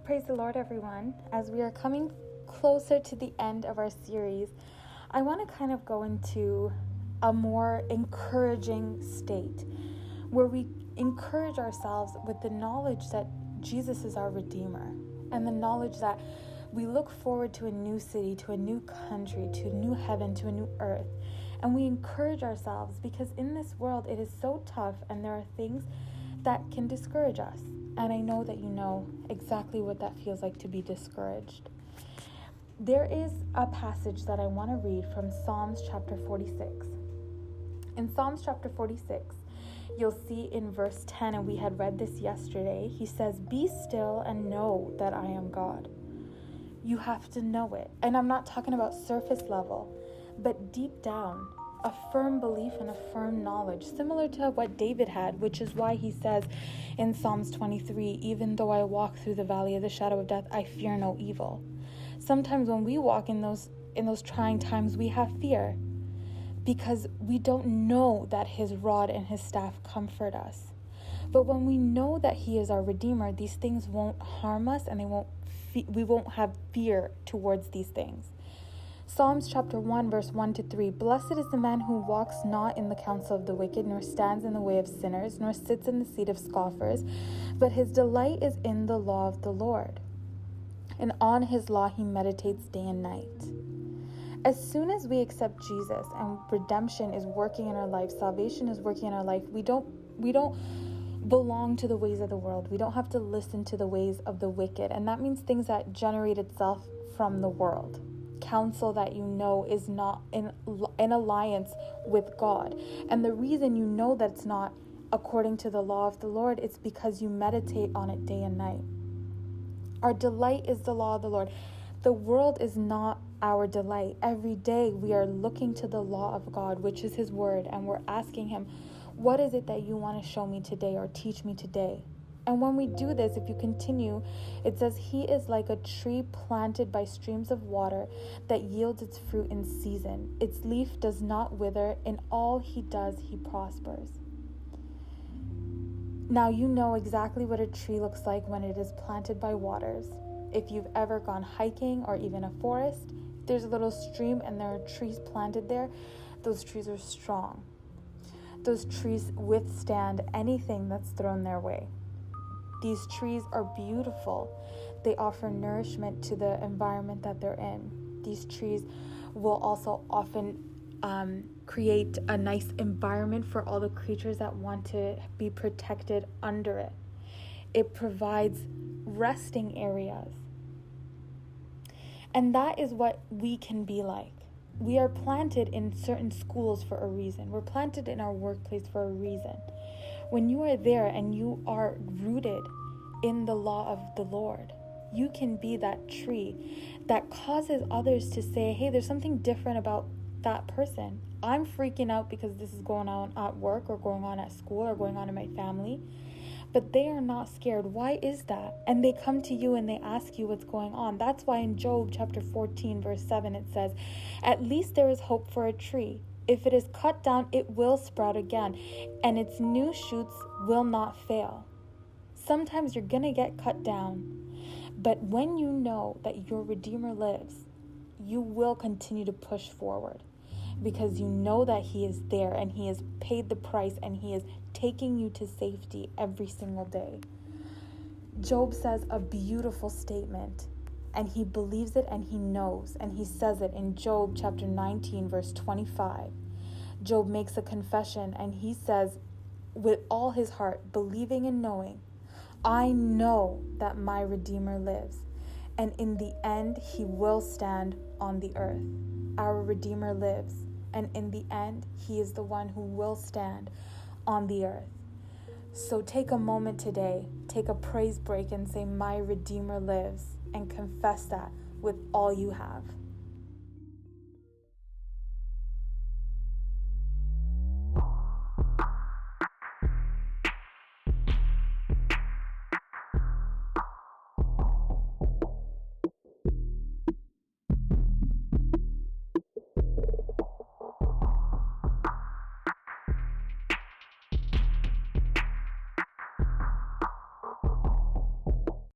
Praise the Lord, everyone. As we are coming closer to the end of our series, I want to kind of go into a more encouraging state where we encourage ourselves with the knowledge that Jesus is our Redeemer and the knowledge that we look forward to a new city, to a new country, to a new heaven, to a new earth. And we encourage ourselves because in this world it is so tough and there are things that can discourage us. And I know that you know exactly what that feels like to be discouraged. There is a passage that I want to read from Psalms chapter 46. In Psalms chapter 46, you'll see in verse 10, and we had read this yesterday, he says, "Be still and know that I am God." You have to know it. And I'm not talking about surface level, but deep down, a firm belief and a firm knowledge, similar to what David had, which is why he says in Psalms 23, "Even though I walk through the valley of the shadow of death, I fear no evil." Sometimes when we walk in those trying times, we have fear because we don't know that his rod and his staff comfort us. But when we know that he is our Redeemer, these things won't harm us and we won't have fear towards these things. Psalms chapter 1, verse 1-3, "Blessed is the man who walks not in the counsel of the wicked, nor stands in the way of sinners, nor sits in the seat of scoffers, but his delight is in the law of the Lord. And on his law he meditates day and night." As soon as we accept Jesus and redemption is working in our life, salvation is working in our life, we don't belong to the ways of the world. We don't have to listen to the ways of the wicked. And that means things that generate itself from the world. Counsel that you know is not in alliance with God. And the reason you know that it's not according to the law of the Lord, it's because you meditate on it day and night. Our delight is the law of the Lord. The world is not our delight. Every day we are looking to the law of God, which is his word, and we're asking him, what is it that you want to show me today or teach me today? And when we do this, if you continue, it says, "He is like a tree planted by streams of water that yields its fruit in season. Its leaf does not wither. In all he does, he prospers." Now you know exactly what a tree looks like when it is planted by waters. If you've ever gone hiking or even a forest, if there's a little stream and there are trees planted there, those trees are strong. Those trees withstand anything that's thrown their way. These trees are beautiful. They offer nourishment to the environment that they're in. These trees will also often create a nice environment for all the creatures that want to be protected under it. It provides resting areas. And that is what we can be like. We are planted in certain schools for a reason. We're planted in our workplace for a reason. When you are there and you are rooted in the law of the Lord, you can be that tree that causes others to say, hey, there's something different about that person. I'm freaking out because this is going on at work or going on at school or going on in my family. But they are not scared. Why is that? And they come to you and they ask you what's going on. That's why in Job chapter 14, verse 7, it says, "At least there is hope for a tree. If it is cut down, it will sprout again, and its new shoots will not fail." Sometimes you're going to get cut down. But when you know that your Redeemer lives, you will continue to push forward because you know that he is there and he has paid the price and he is taking you to safety every single day. Job says a beautiful statement, and he believes it and he knows, and he says it in Job chapter 19, verse 25. Job makes a confession and he says with all his heart, believing and knowing, "I know that my Redeemer lives, and in the end he will stand on the earth." Our Redeemer lives, and in the end he is the one who will stand on the earth. So take a moment today, take a praise break and say, "My Redeemer lives," and confess that with all you have.